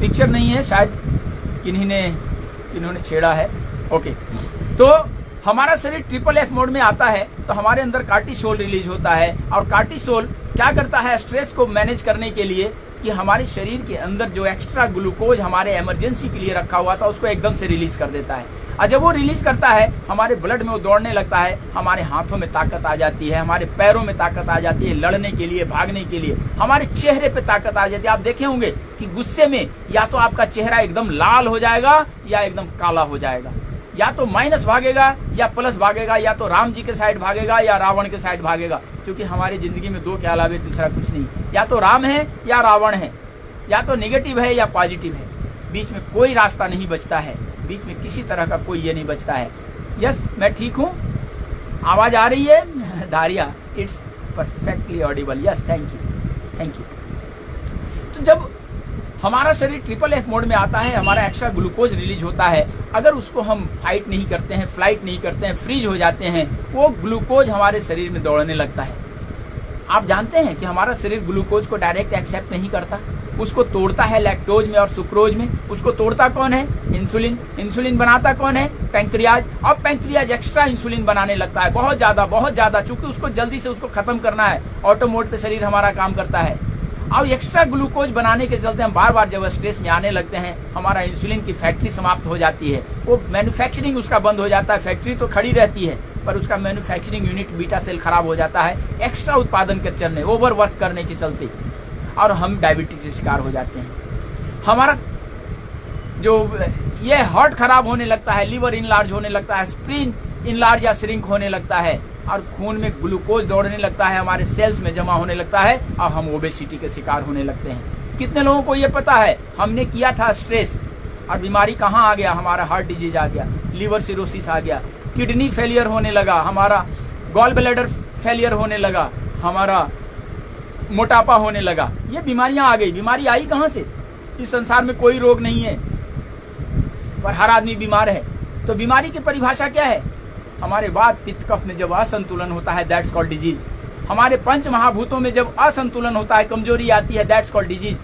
Picture नहीं है, शायद किन्होंने छेड़ा है। ओके, तो हमारा शरीर ट्रिपल एफ मोड में आता है तो हमारे अंदर कार्टिसोल रिलीज होता है, और कार्टिसोल क्या करता है, स्ट्रेस को मैनेज करने के लिए कि हमारे शरीर के अंदर जो एक्स्ट्रा ग्लूकोज हमारे इमरजेंसी के लिए रखा हुआ था उसको एकदम से रिलीज कर देता है। और जब वो रिलीज करता है हमारे ब्लड में वो दौड़ने लगता है, हमारे हाथों में ताकत आ जाती है, हमारे पैरों में ताकत आ जाती है, लड़ने के लिए, भागने के लिए, हमारे चेहरे पे ताकत आ जाती है। आप देखे होंगे कि गुस्से में या तो आपका चेहरा एकदम लाल हो जाएगा या एकदम काला हो जाएगा, या तो माइनस भागेगा या प्लस भागेगा, या तो राम जी के साइड भागेगा या रावण के साइड भागेगा, क्योंकि हमारी जिंदगी में दो के अलावा तीसरा कुछ नहीं, या तो राम है या रावण है, या तो नेगेटिव है या पॉजिटिव है, बीच में कोई रास्ता नहीं बचता है, बीच में किसी तरह का कोई ये नहीं बचता है। यस, मैं ठीक हूँ, आवाज आ रही है Dhariya, it's perfectly audible, yes, thank you. तो जब हमारा शरीर ट्रिपल एफ मोड में आता है, हमारा एक्स्ट्रा ग्लूकोज रिलीज होता है, अगर उसको हम फाइट नहीं करते हैं, फ्लाइट नहीं करते हैं, फ्रीज हो जाते हैं, वो ग्लूकोज हमारे शरीर में दौड़ने लगता है। आप जानते हैं कि हमारा शरीर ग्लूकोज को डायरेक्ट एक्सेप्ट नहीं करता, उसको तोड़ता है लैक्टोज में और सुक्रोज में। उसको तोड़ता कौन है? इंसुलिन। इंसुलिन बनाता कौन है? पैंक्रियाज। अब पैंक्रियाज एक्स्ट्रा इंसुलिन बनाने लगता है, बहुत ज्यादा, चूंकि उसको जल्दी से उसको खत्म करना है, ऑटो मोड पे शरीर हमारा काम करता है। और एक्स्ट्रा ग्लूकोज बनाने के चलते हम बार बार जब स्ट्रेस में आने लगते हैं, हमारा इंसुलिन की फैक्ट्री समाप्त हो जाती है, वो मैन्युफैक्चरिंग उसका बंद हो जाता है। फैक्ट्री तो खड़ी रहती है पर उसका मैन्युफैक्चरिंग यूनिट बीटा सेल खराब हो जाता है, एक्स्ट्रा उत्पादन के चलने, ओवर वर्क करने के चलते, और हम डायबिटीज के शिकार हो जाते हैं। हमारा जो ये हार्ट खराब होने लगता है, लीवर इनलार्ज होने लगता है, स्प्लीन इनलार्ज या श्रिंक होने लगता है, और खून में ग्लूकोज दौड़ने लगता है, हमारे सेल्स में जमा होने लगता है, और हम ओबेसिटी के शिकार होने लगते हैं। कितने लोगों को ये पता है? हमने किया था स्ट्रेस और बीमारी कहाँ आ गया? हमारा हार्ट डिजीज आ गया, लीवर सिरोसिस आ गया, किडनी फेलियर होने लगा, हमारा गॉल ब्लैडर फेलियर होने लगा, हमारा मोटापा होने लगा। ये बीमारियां आ गई। बीमारी आई कहां से? इस संसार में कोई रोग नहीं है पर हर आदमी बीमार है। तो बीमारी की परिभाषा क्या है? हमारे वात पित्त कफ में जब असंतुलन होता है, दैट्स कॉल्ड डिजीज। हमारे पंच महाभूतों में जब असंतुलन होता है, कमजोरी आती है, दैट्स कॉल्ड डिजीज।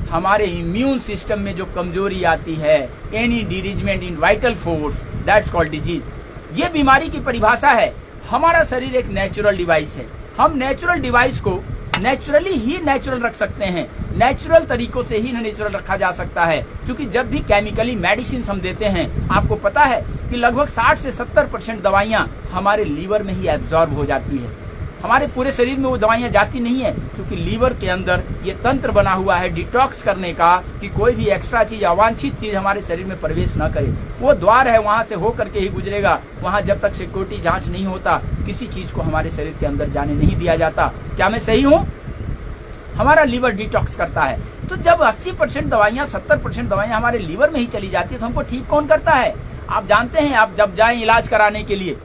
हमारे इम्यून सिस्टम में जो कमजोरी आती है, any derangement in vital force, that's called disease. ये बीमारी की परिभाषा है। हमारा शरीर एक नेचुरल डिवाइस है। हम नेचुरल डिवाइस को नेचुरली ही नेचुरल रख सकते हैं, नेचुरल तरीकों से ही नेचुरल रखा जा सकता है। क्योंकि जब भी केमिकली मेडिसिन हम देते हैं, आपको पता है कि लगभग 60 से 70% दवाइयां हमारे लीवर में ही एब्जॉर्ब हो जाती है। हमारे पूरे शरीर में वो दवाइयां जाती नहीं है, क्योंकि लीवर के अंदर ये तंत्र बना हुआ है डिटॉक्स करने का, कि कोई भी एक्स्ट्रा चीज, अवांछित चीज हमारे शरीर में प्रवेश न करे। वो द्वार है, वहां से हो करके ही गुजरेगा। वहां जब तक सिक्योरिटी जांच नहीं होता, किसी चीज को हमारे शरीर के अंदर जाने नहीं दिया जाता। क्या मैं सही हूं? हमारा लीवर डिटॉक्स करता है। तो जब 80% दवाइयां, 70% दवाइयां हमारे लीवर में ही चली जाती है, तो हमको ठीक कौन करता है? आप जानते हैं, आप जब जाएं इलाज कराने के लिए